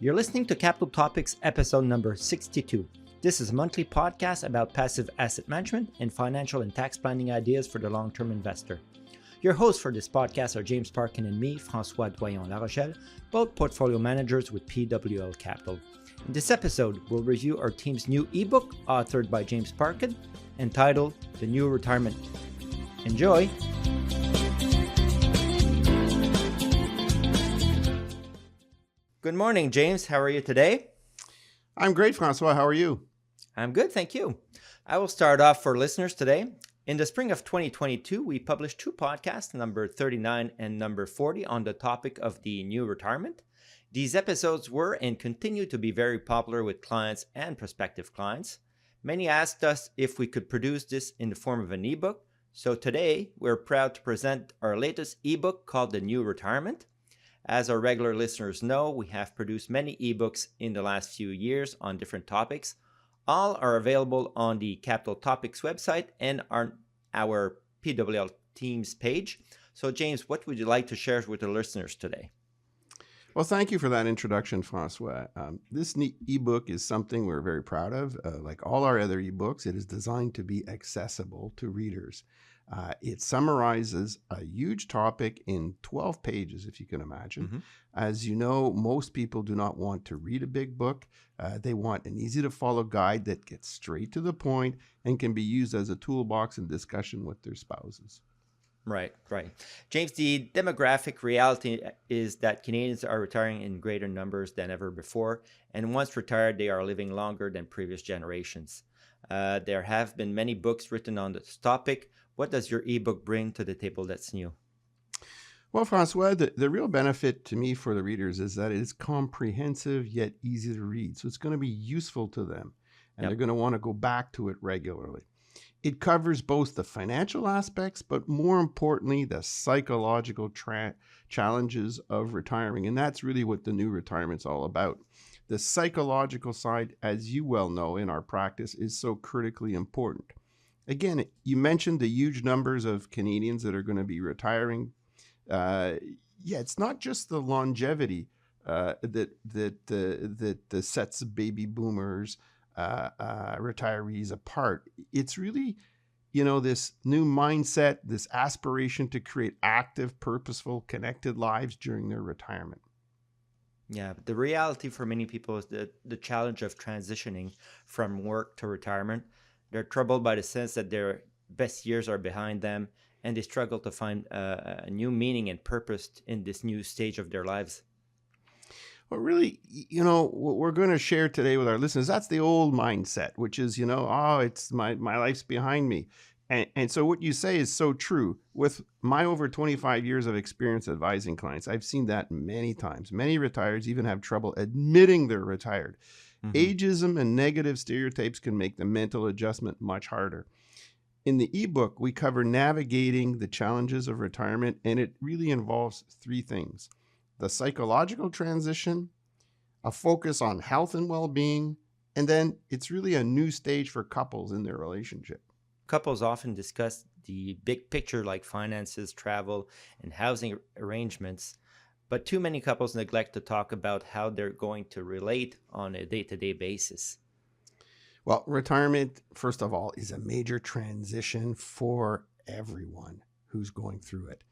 You're listening to Capital Topics episode number 62. This is a monthly podcast about passive asset management and financial and tax planning ideas for the long-term investor. Your hosts for this podcast are James Parkyn and me, François Doyon, La Rochelle, both portfolio managers with PWL Capital. In this episode, we'll review our team's new eBook authored by James Parkyn entitled The New Retirement. Enjoy! Good morning, James. How are you today? I'm great, François. How are you? I'm good, thank you. I will start off for listeners today. In the spring of 2022, we published two podcasts, number 39 and number 40, on the topic of the new retirement. These episodes were and continue to be very popular with clients and prospective clients. Many asked us if we could produce this in the form of an ebook. So today, we're proud to present our latest ebook called The New Retirement. As our regular listeners know, we have produced many ebooks in the last few years on different topics. All are available on the Capital Topics website and on our PWL Teams page. So, James, what would you like to share with the listeners today? Well, thank you for that introduction, François. This ebook is something we're very proud of. Like all our other ebooks, it is designed to be accessible to readers. It summarizes a huge topic in 12 pages, if you can imagine. Mm-hmm. As you know, most people do not want to read a big book. They want an easy-to-follow guide that gets straight to the point and can be used as a toolbox in discussion with their spouses. Right. James, the demographic reality is that Canadians are retiring in greater numbers than ever before, and once retired, they are living longer than previous generations. There have been many books written on this topic. What does your ebook bring to the table that's new? Well, François, the real benefit to me for the readers is that it is comprehensive yet easy to read. So it's going to be useful to them, and They're going to want to go back to it regularly. It covers both the financial aspects, but more importantly, the psychological challenges of retiring. And that's really what the new retirement's all about. The psychological side, as you well know in our practice, is so critically important. Again, you mentioned the huge numbers of Canadians that are going to be retiring. It's not just the longevity that sets baby boomers retirees apart. It's really, this new mindset, this aspiration to create active, purposeful, connected lives during their retirement. Yeah, the reality for many people is the challenge of transitioning from work to retirement. They're troubled by the sense that their best years are behind them, and they struggle to find a new meaning and purpose in this new stage of their lives. Well, really, what we're going to share today with our listeners, that's the old mindset, which is, it's my life's behind me. And so what you say is so true. With my over 25 years of experience advising clients, I've seen that many times. Many retirees even have trouble admitting they're retired. Mm-hmm. Ageism and negative stereotypes can make the mental adjustment much harder. In the ebook, we cover navigating the challenges of retirement, and it really involves three things: the psychological transition, a focus on health and well-being, and then it's really a new stage for couples in their relationship. Couples often discuss the big picture like finances, travel, and housing arrangements, but too many couples neglect to talk about how they're going to relate on a day-to-day basis. Well, retirement, first of all, is a major transition for everyone who's going through it.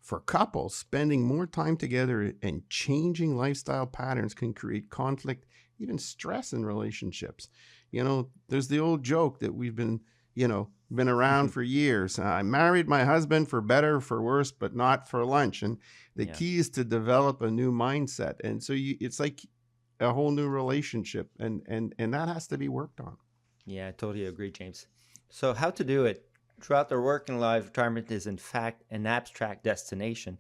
For couples, spending more time together and changing lifestyle patterns can create conflict, even stress in relationships. There's the old joke that we've been around for years. I married my husband for better, for worse, but not for lunch. And the key is to develop a new mindset. And so it's like a whole new relationship, and that has to be worked on. Yeah, I totally agree, James. So how to do it? Throughout our working life, retirement is in fact an abstract destination.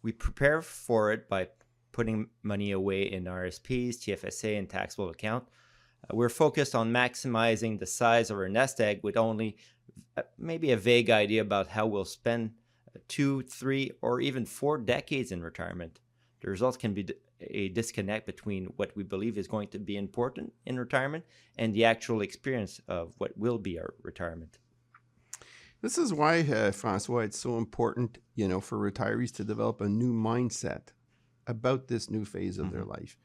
We prepare for it by putting money away in RSPs, TFSA, and taxable account. We're focused on maximizing the size of our nest egg with only maybe a vague idea about how we'll spend 2, 3, or even 4 decades in retirement. The result can be a disconnect between what we believe is going to be important in retirement and the actual experience of what will be our retirement. This is why, François, it's so important, for retirees to develop a new mindset about this new phase of their life.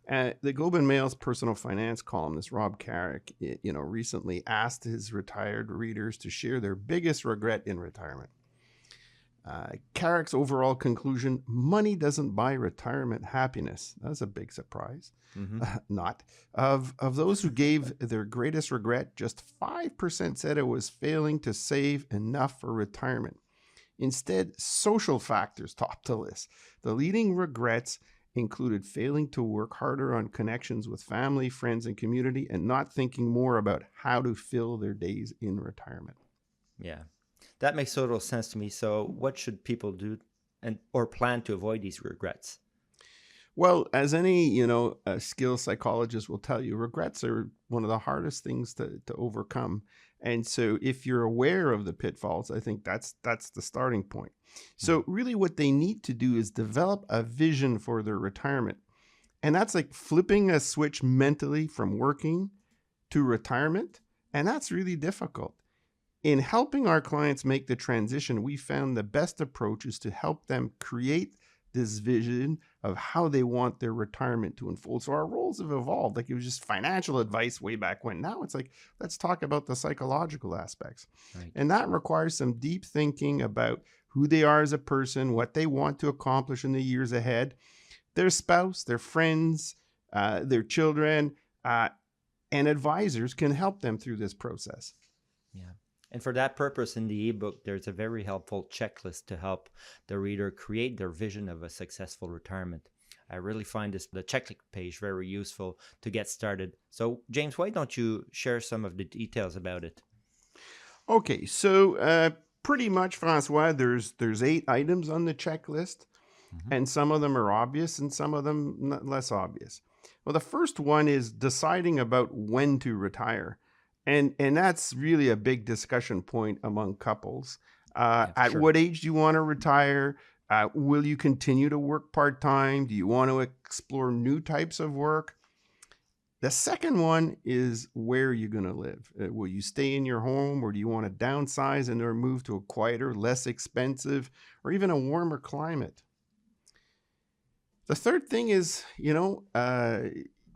The Globe and Mail's personal finance columnist, Rob Carrick, recently asked his retired readers to share their biggest regret in retirement. Carrick's overall conclusion: money doesn't buy retirement happiness. That's a big surprise. Mm-hmm. Not. Of those who gave their greatest regret, just 5% said it was failing to save enough for retirement. Instead, social factors topped the list. The leading regrets included failing to work harder on connections with family, friends, and community, and not thinking more about how to fill their days in retirement. Yeah, that makes total sense to me. So what should people do or plan to avoid these regrets? Well, as any, skilled psychologist will tell you, regrets are one of the hardest things to overcome. And so if you're aware of the pitfalls, I think that's the starting point. So really what they need to do is develop a vision for their retirement. And that's like flipping a switch mentally from working to retirement. And that's really difficult. In helping our clients make the transition, we found the best approach is to help them create this vision of how they want their retirement to unfold. So our roles have evolved. Like it was just financial advice way back when. Now it's like, let's talk about the psychological aspects. Right. And that requires some deep thinking about who they are as a person, what they want to accomplish in the years ahead, their spouse, their friends, their children, and advisors can help them through this process. Yeah. And for that purpose, in the ebook, there's a very helpful checklist to help the reader create their vision of a successful retirement. I really find the checklist page very useful to get started. So, James, why don't you share some of the details about it? Okay, so pretty much, François, there's 8 items on the checklist, and some of them are obvious and some of them less obvious. Well, the first one is deciding about when to retire. And that's really a big discussion point among couples. At Sure. what age do you want to retire? Will you continue to work part-time? Do you want to explore new types of work? The second one is where you're going to live. Will you stay in your home, or do you want to downsize and or move to a quieter, less expensive, or even a warmer climate? The third thing is,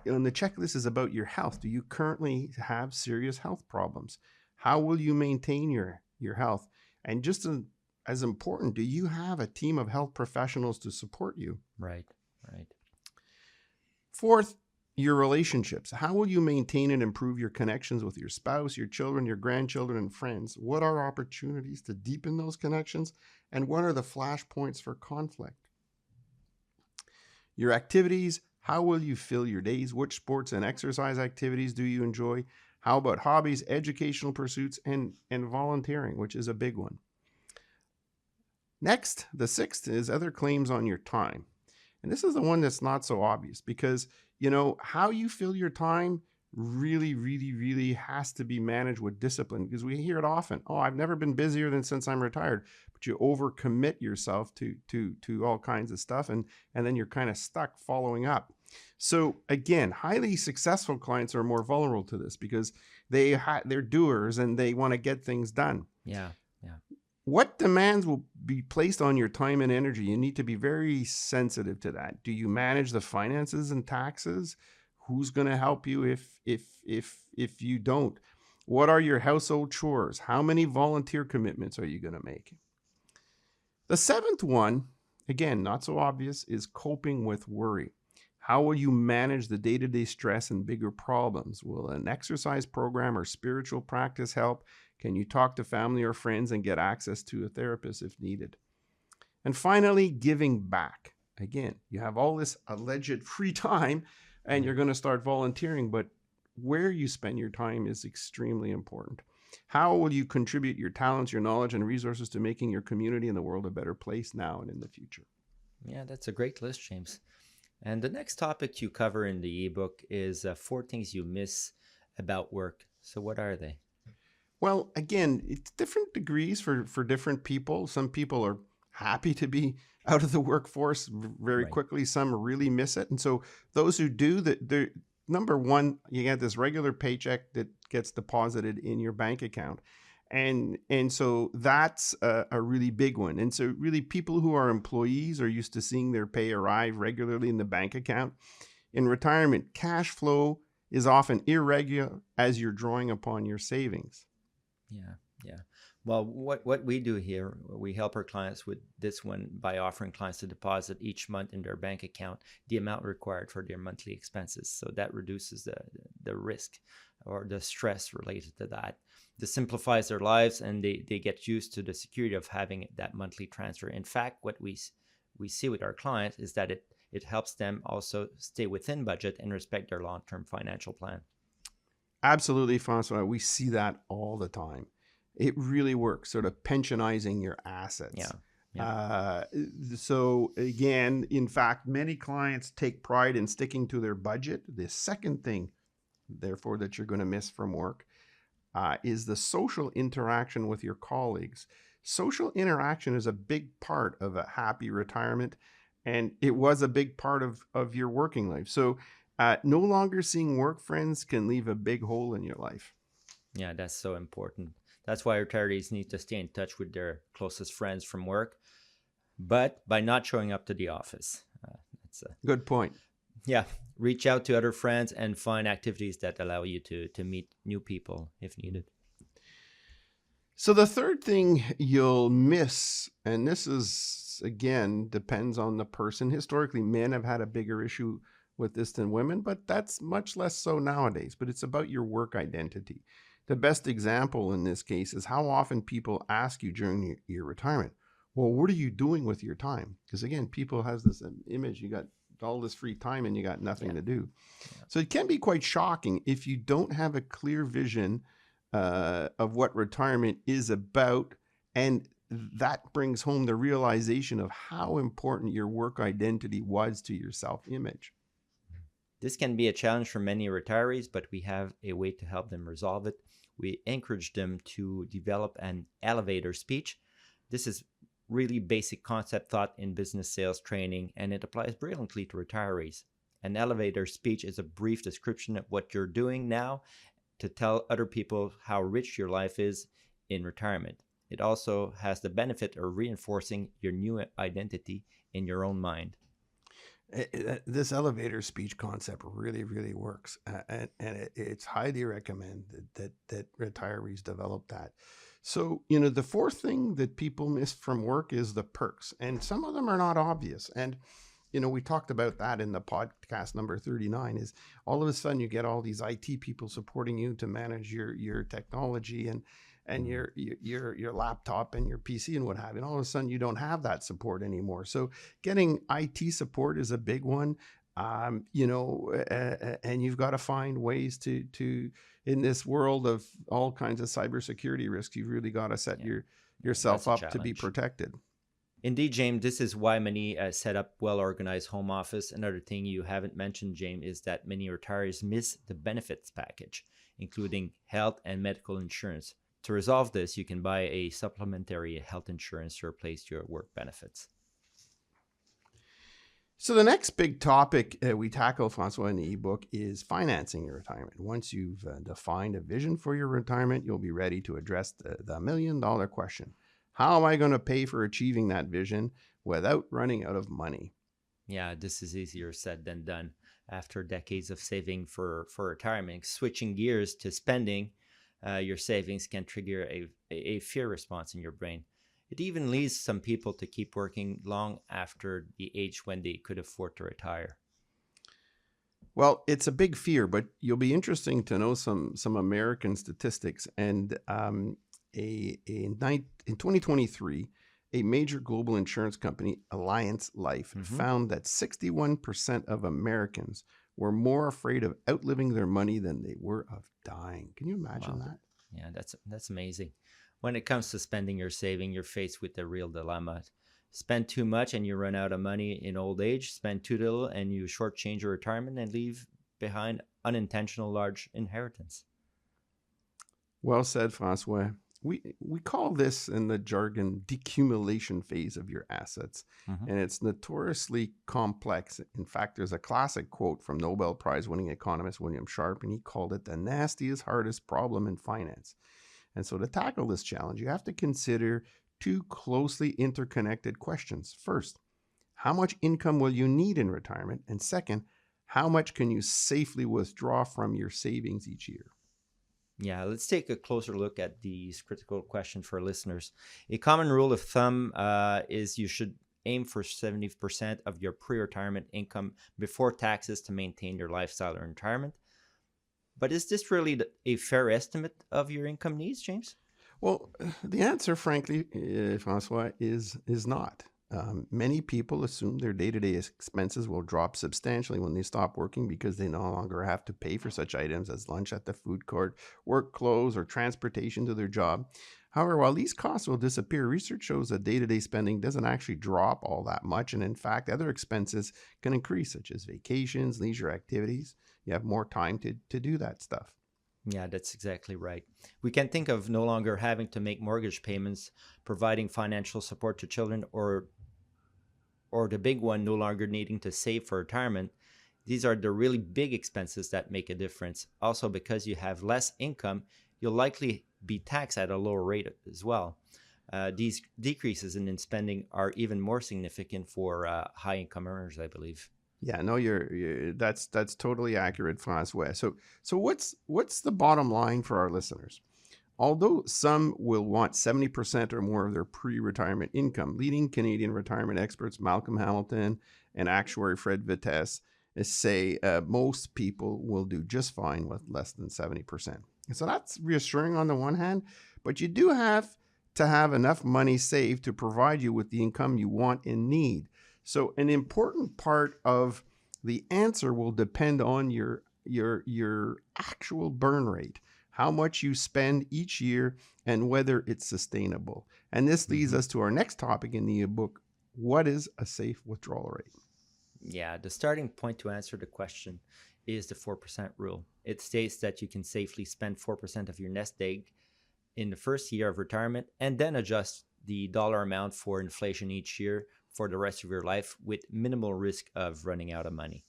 and the checklist is about your health. Do you currently have serious health problems? How will you maintain your health? And just as important, do you have a team of health professionals to support you? Right. Fourth, your relationships. How will you maintain and improve your connections with your spouse, your children, your grandchildren, and friends? What are opportunities to deepen those connections? And what are the flashpoints for conflict? Your activities. How will you fill your days? Which sports and exercise activities do you enjoy? How about hobbies, educational pursuits, and volunteering, which is a big one? Next, the sixth is other claims on your time. And this is the one that's not so obvious because, how you fill your time really, really, really has to be managed with discipline, because we hear it often. Oh, I've never been busier than since I'm retired. But you overcommit yourself to all kinds of stuff, and then you're kind of stuck following up. So again, highly successful clients are more vulnerable to this because they're doers and they want to get things done. Yeah. What demands will be placed on your time and energy? You need to be very sensitive to that. Do you manage the finances and taxes? Who's going to help you if you don't? What are your household chores? How many volunteer commitments are you going to make? The seventh one, again, not so obvious, is coping with worry. How will you manage the day-to-day stress and bigger problems? Will an exercise program or spiritual practice help? Can you talk to family or friends and get access to a therapist if needed? And finally, giving back. Again, you have all this alleged free time and you're going to start volunteering, but where you spend your time is extremely important. How will you contribute your talents, your knowledge, and resources to making your community and the world a better place now and in the future? Yeah, that's a great list, James. And the next topic you cover in the ebook is 4 things you miss about work. So what are they? Well, again, it's different degrees for different people. Some people are happy to be out of the workforce very quickly. Some really miss it. And so those who do, the number one, you get this regular paycheck that gets deposited in your bank account. And so that's a really big one. And so really people who are employees are used to seeing their pay arrive regularly in the bank account. In retirement, cash flow is often irregular as you're drawing upon your savings. Yeah, yeah. Well, what we do here, we help our clients with this one by offering clients to deposit each month in their bank account the amount required for their monthly expenses. So that reduces the risk or the stress related to that. This simplifies their lives, and they get used to the security of having that monthly transfer. In fact, what we see with our clients is that it helps them also stay within budget and respect their long-term financial plan. Absolutely, François. We see that all the time. It really works, sort of pensionizing your assets. Yeah. Yeah. So again, in fact, many clients take pride in sticking to their budget. The second thing, therefore, that you're going to miss from work is the social interaction with your colleagues. Social interaction is a big part of a happy retirement, and it was a big part of your working life. So no longer seeing work friends can leave a big hole in your life. Yeah, that's so important. That's why retirees need to stay in touch with their closest friends from work, but by not showing up to the office. That's a good point. Yeah, reach out to other friends and find activities that allow you to meet new people if needed. So the third thing you'll miss, and this is, again, depends on the person. Historically, men have had a bigger issue with this than women, but that's much less so nowadays. But it's about your work identity. The best example in this case is how often people ask you during your retirement, well, what are you doing with your time? Because again, people has this image, you got all this free time and you got nothing to do. Yeah. So it can be quite shocking if you don't have a clear vision of what retirement is about, and that brings home the realization of how important your work identity was to your self-image. This can be a challenge for many retirees, but we have a way to help them resolve it. We encourage them to develop an elevator speech. This is really basic concept thought in business sales training, and it applies brilliantly to retirees. An elevator speech is a brief description of what you're doing now to tell other people how rich your life is in retirement. It also has the benefit of reinforcing your new identity in your own mind. This elevator speech concept really, really works, and it's highly recommended that retirees develop that. So, the fourth thing that people miss from work is the perks, and some of them are not obvious. And, we talked about that in the podcast number 39, is all of a sudden you get all these IT people supporting you to manage your technology and your laptop and your PC and what have you. And all of a sudden you don't have that support anymore. So getting IT support is a big one. And you've got to find ways to in this world of all kinds of cybersecurity risks, you've really got to set yourself up to be protected. Indeed, James, this is why many set up well-organized home office. Another thing you haven't mentioned, James, is that many retirees miss the benefits package, including health and medical insurance. To resolve this, you can buy a supplementary health insurance to replace your work benefits. So the next big topic we tackle, François, in the ebook is financing your retirement. Once you've defined a vision for your retirement, you'll be ready to address the million-dollar question. How am I going to pay for achieving that vision without running out of money? Yeah, this is easier said than done. After decades of saving for retirement, switching gears to spending your savings can trigger a fear response in your brain. It even leads some people to keep working long after the age when they could afford to retire. Well, it's a big fear, but you'll be interesting to know some American statistics. And in 2023, a major global insurance company, Alliance Life, found that 61% of Americans were more afraid of outliving their money than they were of dying. Can you imagine that? Yeah, that's amazing. When it comes to spending or saving, you're faced with a real dilemma. Spend too much and you run out of money in old age. Spend too little and you shortchange your retirement and leave behind unintentional large inheritance. Well said, François. We call this in the jargon decumulation phase of your assets, and it's notoriously complex. In fact, there's a classic quote from Nobel Prize winning economist William Sharpe, and he called it the nastiest, hardest problem in finance. And so to tackle this challenge, you have to consider two closely interconnected questions. First, how much income will you need in retirement? And second, how much can you safely withdraw from your savings each year? Yeah, let's take a closer look at these critical questions for listeners. A common rule of thumb is you should aim for 70% of your pre-retirement income before taxes to maintain your lifestyle in retirement. But is this really a fair estimate of your income needs, James? Well, the answer, frankly, François, is not. Many people assume their day-to-day expenses will drop substantially when they stop working because they no longer have to pay for such items as lunch at the food court, work clothes, or transportation to their job. However, while these costs will disappear, research shows that day-to-day spending doesn't actually drop all that much. And in fact, other expenses can increase, such as vacations, leisure activities. You have more time to do that stuff. Yeah, that's exactly right. We can think of no longer having to make mortgage payments, providing financial support to children, or the big one, no longer needing to save for retirement. These are the really big expenses that make a difference. Also, because you have less income, you'll likely be taxed at a lower rate as well. These decreases in spending are even more significant for high income earners, I believe. Yeah, no, that's totally accurate, François. So what's the bottom line for our listeners? Although some will want 70% or more of their pre-retirement income, leading Canadian retirement experts Malcolm Hamilton and actuary Fred Vitesse say most people will do just fine with less than 70%. So that's reassuring on the one hand, but you do have to have enough money saved to provide you with the income you want and need. So an important part of the answer will depend on your actual burn rate, how much you spend each year, and whether it's sustainable. And this leads us to our next topic in the ebook. What is a safe withdrawal rate? Yeah, the starting point to answer the question is the 4% rule. It states that you can safely spend 4% of your nest egg in the first year of retirement and then adjust the dollar amount for inflation each year for the rest of your life with minimal risk of running out of money.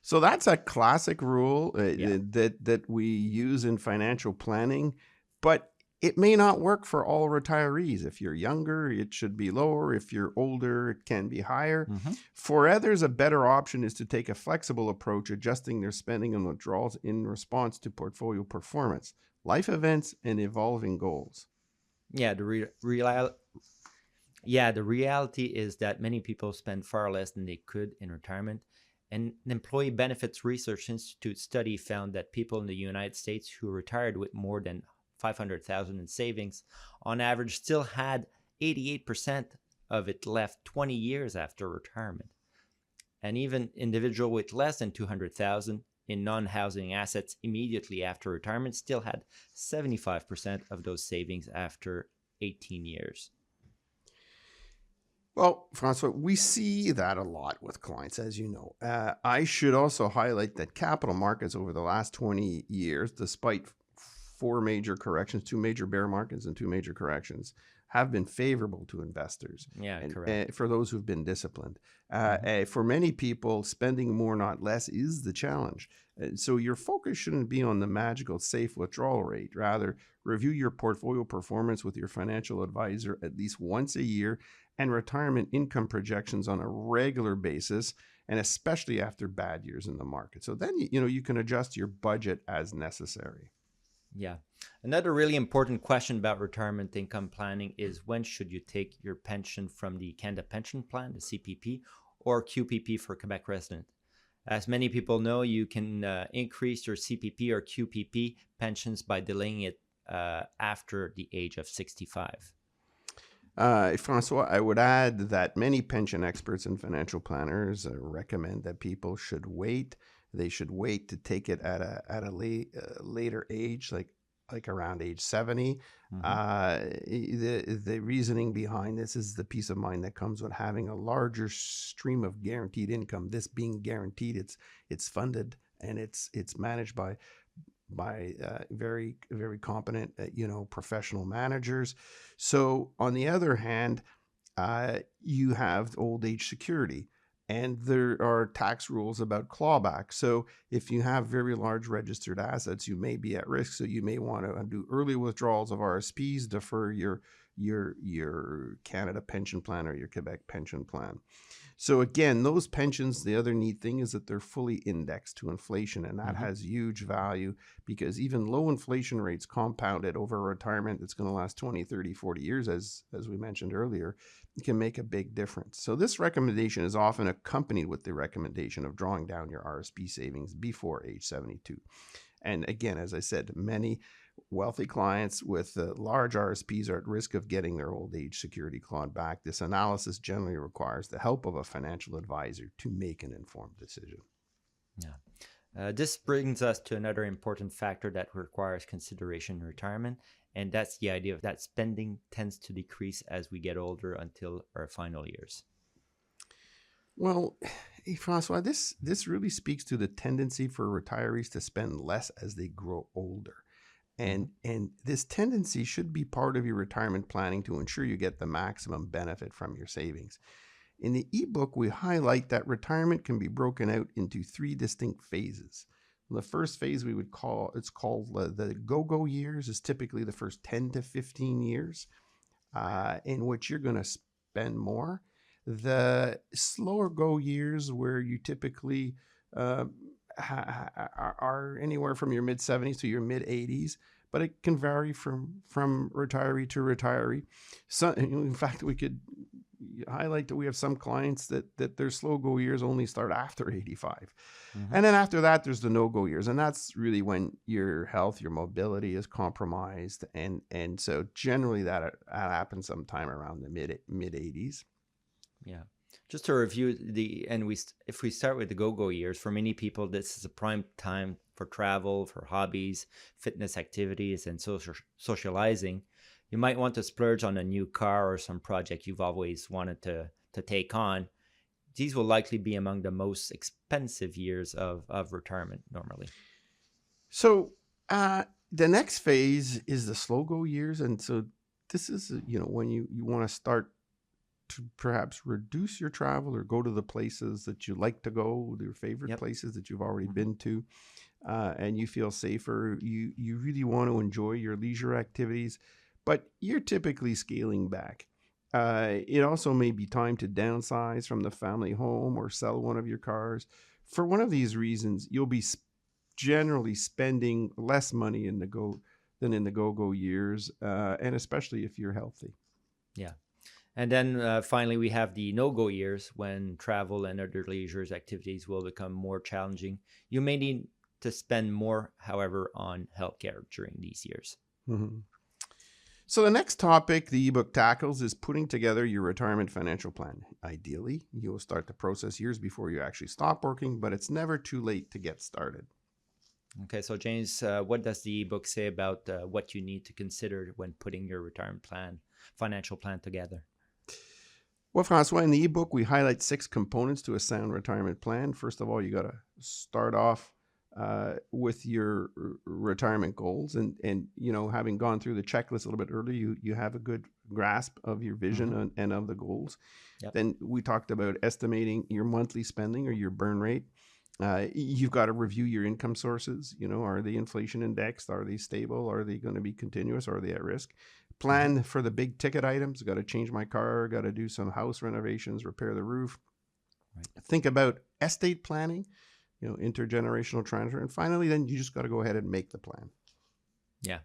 So that's a classic rule that we use in financial planning, but it may not work for all retirees. If you're younger, it should be lower. If you're older, it can be higher. For others, a better option is to take a flexible approach, adjusting their spending and withdrawals in response to portfolio performance, life events, and evolving goals. Yeah, the reality is that many people spend far less than they could in retirement. And an Employee Benefits Research Institute study found that people in the United States who retired with more than $500,000 in savings, on average, still had 88% of it left 20 years after retirement. And even individual with less than $200,000 in non-housing assets immediately after retirement still had 75% of those savings after 18 years. Well, François, we see that a lot with clients, as you know. I should also highlight that capital markets over the last 20 years, despite 4 major corrections, 2 major bear markets and 2 major corrections, have been favorable to investors. Yeah, correct. For those who've been disciplined. For many people, spending more, not less, is the challenge. So your focus shouldn't be on the magical safe withdrawal rate. Rather, review your portfolio performance with your financial advisor at least once a year and retirement income projections on a regular basis, and especially after bad years in the market. So then you can adjust your budget as necessary. Yeah. Another really important question about retirement income planning is when should you take your pension from the Canada Pension Plan, the CPP, or QPP for Quebec resident? As many people know, you can increase your CPP or QPP pensions by delaying it after the age of 65. François, I would add that many pension experts and financial planners recommend that people should wait. They should wait to take it at a later age, like around age 70. The reasoning behind this is the peace of mind that comes with having a larger stream of guaranteed income. This being guaranteed, it's funded and it's managed by very, very competent, professional managers. So on the other hand, you have old age security, and there are tax rules about clawback. So if you have very large registered assets, you may be at risk. So you may want to do early withdrawals of RSPs, defer your your Canada pension plan or your Quebec pension plan. So again, those pensions, the other neat thing is that they're fully indexed to inflation, and that has huge value because even low inflation rates compounded over a retirement that's going to last 20, 30, 40 years, as we mentioned earlier, can make a big difference. So this recommendation is often accompanied with the recommendation of drawing down your RSP savings before age 72. And again, as I said, many wealthy clients with large RSPs are at risk of getting their old age security clawed back. This analysis generally requires the help of a financial advisor to make an informed decision. Yeah. This brings us to another important factor that requires consideration in retirement, and that's the idea that spending tends to decrease as we get older until our final years. Well, hey, François, this really speaks to the tendency for retirees to spend less as they grow older. And this tendency should be part of your retirement planning to ensure you get the maximum benefit from your savings. In the eBook, we highlight that retirement can be broken out into 3 distinct phases. The first phase it's called the go-go years, is typically the first 10 to 15 years in which you're going to spend more. The slower go years, where you typically are anywhere from your mid-70s to your mid-80s, but it can vary from retiree to retiree. So, in fact, we could highlight that we have some clients that their slow go years only start after 85. And then after that, there's the no-go years. And that's really when your health, your mobility is compromised. And so generally that happens sometime around the mid-80s. Yeah. Just to review if we start with the go-go years, for many people, this is a prime time for travel, for hobbies, fitness activities, and socializing. You might want to splurge on a new car or some project you've always wanted to take on. These will likely be among the most expensive years of retirement normally. So the next phase is the slow go years. And so this is, when you want to start to perhaps reduce your travel or go to the places that you like to go, your favorite places that you've already been to, and you feel safer. You really want to enjoy your leisure activities, but you're typically scaling back. It also may be time to downsize from the family home or sell one of your cars. For one of these reasons, you'll be generally spending less money than in the go-go years, and especially if you're healthy. Yeah. And then finally, we have the no-go years, when travel and other leisure activities will become more challenging. You may need to spend more, however, on healthcare during these years. So the next topic the ebook tackles is putting together your retirement financial plan. Ideally, you'll start the process years before you actually stop working, but it's never too late to get started. Okay, so James, what does the ebook say about what you need to consider when putting your retirement financial plan together? Well, François, in the ebook, we highlight 6 components to a sound retirement plan. First of all, you got to start off with your retirement goals, and having gone through the checklist a little bit earlier, you have a good grasp of your vision and of the goals. Then we talked about estimating your monthly spending or your burn rate. You've got to review your income sources. Are they inflation indexed? Are they stable? Are they going to be continuous? Or are they at risk? Plan for the big ticket items. Got to change my car. Got to do some house renovations, repair the roof. Think about estate planning, intergenerational transfer. And finally, then you just got to go ahead and make the plan. Yeah.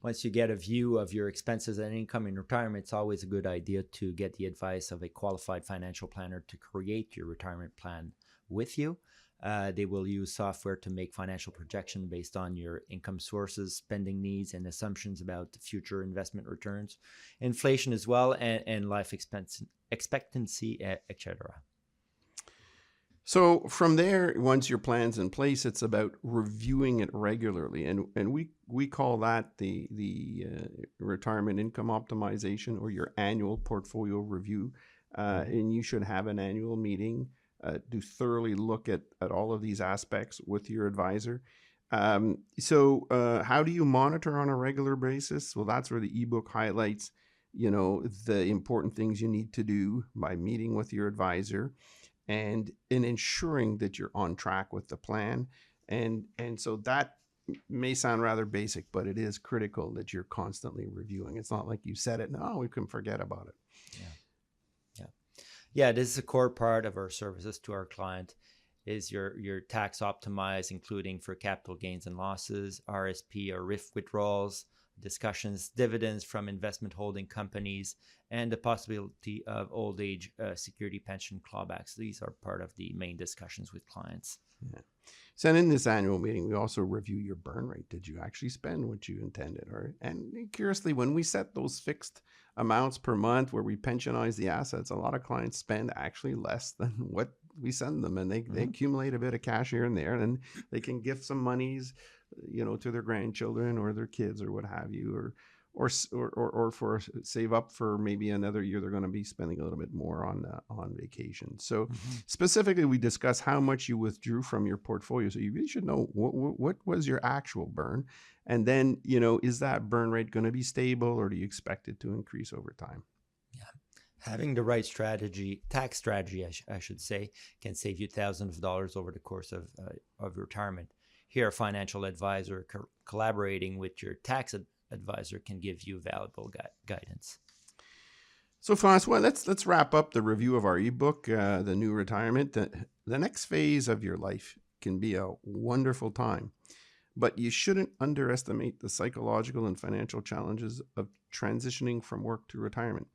Once you get a view of your expenses and income in retirement, it's always a good idea to get the advice of a qualified financial planner to create your retirement plan with you. They will use software to make financial projection based on your income sources, spending needs, and assumptions about the future investment returns, inflation as well, and life expectancy, etc. So from there, once your plan's in place, it's about reviewing it regularly, and we call that the retirement income optimization, or your annual portfolio review. And you should have an annual meeting to thoroughly look at all of these aspects with your advisor. So how do you monitor on a regular basis? Well, that's where the ebook highlights, the important things you need to do by meeting with your advisor and in ensuring that you're on track with the plan. And so that may sound rather basic, but it is critical that you're constantly reviewing. It's not like you said it, no, we can forget about it. Yeah, this is a core part of our services to our client is your tax optimized, including for capital gains and losses, RSP or RIF withdrawals, discussions, dividends from investment holding companies, and the possibility of old age security pension clawbacks. These are part of the main discussions with clients. Yeah. So in this annual meeting, we also review your burn rate. Did you actually spend what you intended? And curiously, when we set those fixed amounts per month where we pensionize the assets, a lot of clients spend actually less than what we send them, and they accumulate a bit of cash here and there, and they can gift some monies, to their grandchildren or their kids or what have you, or for save up for maybe another year they're going to be spending a little bit more on vacation. So specifically, we discuss how much you withdrew from your portfolio. So you really should know what was your actual burn, and then is that burn rate going to be stable, or do you expect it to increase over time? Yeah. Having the right strategy, tax strategy, I should say, can save you thousands of dollars over the course of retirement. Here, a financial advisor collaborating with your tax advisor can give you valuable guidance. So, François, let's wrap up the review of our ebook, The New Retirement. The next phase of your life can be a wonderful time, but you shouldn't underestimate the psychological and financial challenges of transitioning from work to retirement.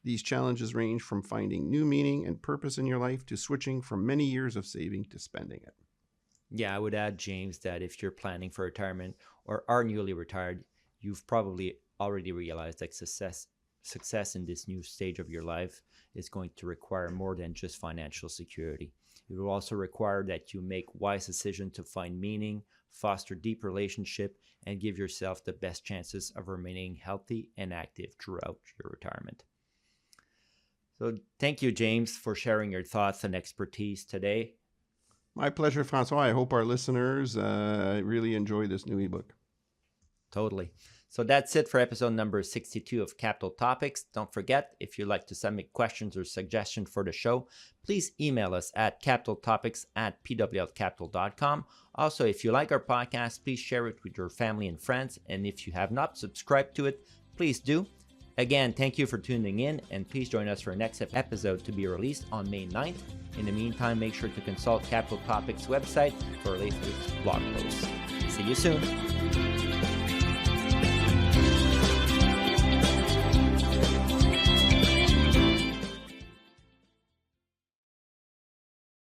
These challenges range from finding new meaning and purpose in your life to switching from many years of saving to spending it. Yeah, I would add, James, that if you're planning for retirement or are newly retired, you've probably already realized that success in this new stage of your life is going to require more than just financial security. It will also require that you make wise decisions to find meaning, foster deep relationship, and give yourself the best chances of remaining healthy and active throughout your retirement. So thank you, James, for sharing your thoughts and expertise today. My pleasure, François. I hope our listeners really enjoy this new ebook. Totally. So that's it for episode number 62 of Capital Topics. Don't forget, if you'd like to submit questions or suggestions for the show, please email us at capitaltopics@pwlcapital.com. Also, if you like our podcast, please share it with your family and friends. And if you have not subscribed to it, please do. Again, thank you for tuning in, and please join us for our next episode to be released on May 9th. In the meantime, make sure to consult Capital Topics website for our latest blog posts. See you soon.